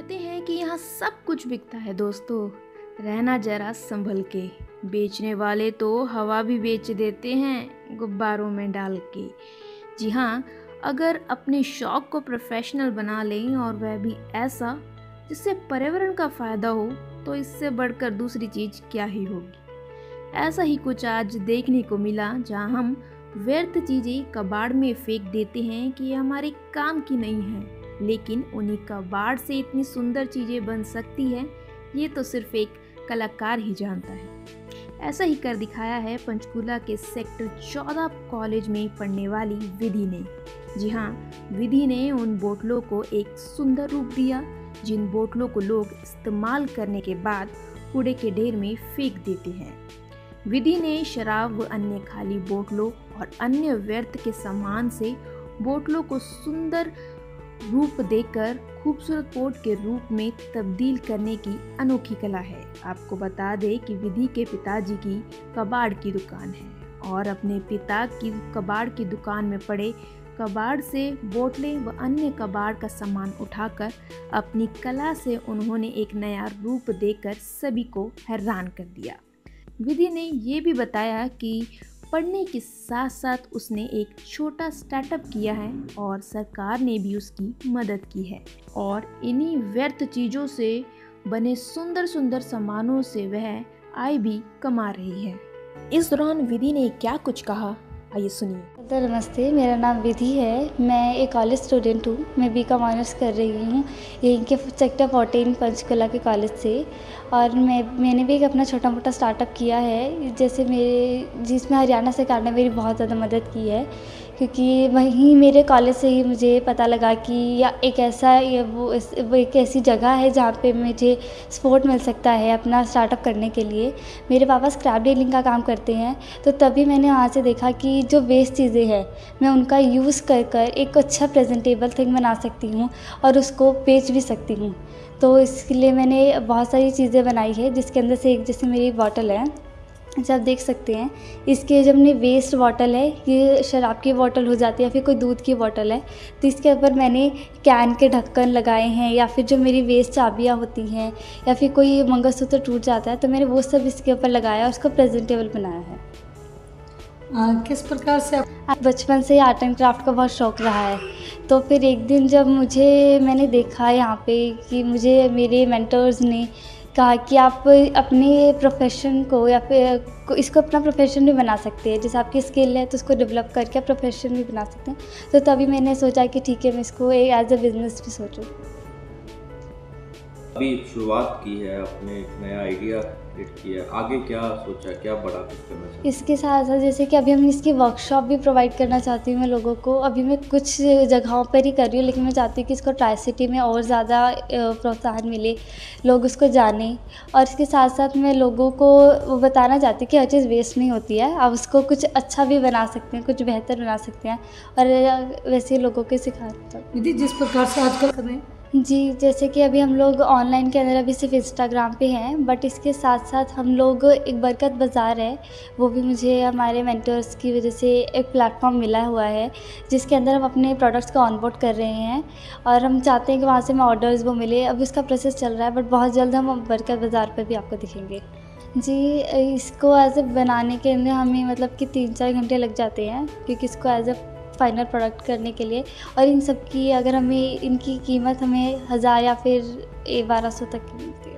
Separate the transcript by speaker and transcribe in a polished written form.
Speaker 1: कहते हैं कि यहाँ सब कुछ बिकता है दोस्तों, रहना जरा संभल के। बेचने वाले तो हवा भी बेच देते हैं गुब्बारों में डाल के। जी हाँ, अगर अपने शौक को प्रोफेशनल बना लें और वह भी ऐसा जिससे पर्यावरण का फ़ायदा हो, तो इससे बढ़कर दूसरी चीज़ क्या ही होगी। ऐसा ही कुछ आज देखने को मिला, जहाँ हम व्यर्थ चीज़ें कबाड़ में फेंक देते हैं कि ये हमारे काम की नहीं है, लेकिन उन्हीं कबाड़ से इतनी सुंदर चीज़ें बन सकती है, ये तो सिर्फ एक कलाकार ही जानता है। ऐसा ही कर दिखाया है पंचकूला के सेक्टर 14 कॉलेज में पढ़ने वाली विधि ने। जी हाँ, विधि ने उन बोतलों को एक सुंदर रूप दिया जिन बोतलों को लोग इस्तेमाल करने के बाद कूड़े के ढेर में फेंक देते हैं। विधि ने शराब व अन्य खाली बोतलों और अन्य व्यर्थ के सामान से बोतलों को सुंदर रूप देकर खूबसूरत पोट के रूप में तब्दील करने की अनोखी कला है। आपको बता दें कि विधि के पिताजी की कबाड़ की दुकान है और अपने पिता की कबाड़ की दुकान में पड़े कबाड़ से बोतलें व अन्य कबाड़ का सामान उठाकर अपनी कला से उन्होंने एक नया रूप देकर सभी को हैरान कर दिया। विधि ने ये भी बताया कि पढ़ने के साथ साथ उसने एक छोटा स्टार्टअप किया है और सरकार ने भी उसकी मदद की है और इन्हीं व्यर्थ चीज़ों से बने सुंदर सुंदर सामानों से वह आय भी कमा रही है। इस दौरान विधि ने क्या कुछ कहा, आइए सुनिए।
Speaker 2: नमस्ते, मेरा नाम विधि है। मैं एक कॉलेज स्टूडेंट हूँ। मैं बीकॉम ऑनर्स कर रही हूँ यहीं के सेक्टर 14 पंचकुला के कॉलेज से। और मैंने भी एक अपना छोटा मोटा स्टार्टअप किया है, जैसे जिसमें हरियाणा सरकार ने मेरी बहुत ज़्यादा मदद की है, क्योंकि वहीं मेरे कॉलेज से ही मुझे पता लगा कि या एक ऐसा वो एक ऐसी जगह है जहाँ पे मुझे सपोर्ट मिल सकता है अपना स्टार्टअप करने के लिए। मेरे पापा स्क्रैप डीलिंग का काम करते हैं, तो तभी मैंने वहाँ से देखा कि जो वेस्ट चीज़ें हैं मैं उनका यूज़ कर एक अच्छा प्रेजेंटेबल थिंग बना सकती हूँ और उसको बेच भी सकती हूँ। तो इसके लिए मैंने बहुत सारी चीज़ें बनाई है, जिसके अंदर से एक जैसे मेरी बॉटल है, जैसे आप देख सकते हैं। इसके जब अपनी वेस्ट बॉटल है, ये शराब की बॉटल हो जाती है या फिर कोई दूध की बॉटल है, तो इसके ऊपर मैंने कैन के ढक्कन लगाए हैं, या फिर जो मेरी वेस्ट चाबियाँ होती हैं या फिर कोई मंगलसूत्र टूट जाता है तो मैंने वो सब इसके ऊपर लगाया और उसको प्रेजेंटेबल बनाया है।
Speaker 3: किस प्रकार से
Speaker 2: बचपन से आर्ट एंड क्राफ्ट का बहुत शौक़ रहा है। तो फिर एक दिन जब मैंने देखा यहाँ पे कि मुझे मेरे मेंटर्स ने कहा कि आप अपने प्रोफेशन को या फिर इसको अपना प्रोफेशन भी बना सकते हैं, जैसे आपकी स्किल है तो उसको डेवलप करके आप प्रोफेशन भी बना सकते हैं। तो तभी मैंने सोचा कि ठीक है, मैं इसको एज अ बिज़नेस भी सोचूं।
Speaker 4: अभी शुरुआत की है, आपने एक नया आइडिया क्रिएट किया, आगे क्या सोचा, क्या बड़ा कुछ करना चाहते हैं?
Speaker 2: इसके साथ साथ जैसे कि अभी हम इसकी वर्कशॉप भी प्रोवाइड करना चाहती हूँ मैं लोगों को। अभी मैं कुछ जगहों पर ही कर रही हूँ, लेकिन मैं चाहती हूँ कि इसको ट्राई सिटी में और ज़्यादा प्रोत्साहन मिले, लोग उसको जानें। और इसके साथ साथ मैं लोगों को बताना चाहती हूँ कि हर चीज़ वेस्ट नहीं होती है, आप उसको कुछ अच्छा भी बना सकते हैं, कुछ बेहतर बना सकते हैं, और वैसे लोगों को सिखाना।
Speaker 3: दीदी, जिस प्रकार से आजकल कर रहे हैं
Speaker 2: जी, जैसे कि अभी हम लोग ऑनलाइन के अंदर अभी सिर्फ इंस्टाग्राम पे हैं, बट इसके साथ साथ हम लोग एक बरकत बाज़ार है, वो भी मुझे हमारे मेंटर्स की वजह से एक प्लेटफॉर्म मिला हुआ है, जिसके अंदर हम अपने प्रोडक्ट्स को ऑनबोर्ड कर रहे हैं और हम चाहते हैं कि वहाँ से हमें ऑर्डर्स वो मिले। अब इसका प्रोसेस चल रहा है, बट बहुत जल्द हम बरकत बाज़ार पर भी आपको दिखेंगे। जी, इसको एज ए बनाने के अंदर हमें मतलब कि 3-4 घंटे लग जाते हैं, क्योंकि इसको एज ए फाइनल प्रोडक्ट करने के लिए। और इन सब की अगर हमें इनकी कीमत हमें 1000 या फिर 1200 तक की मिलती है।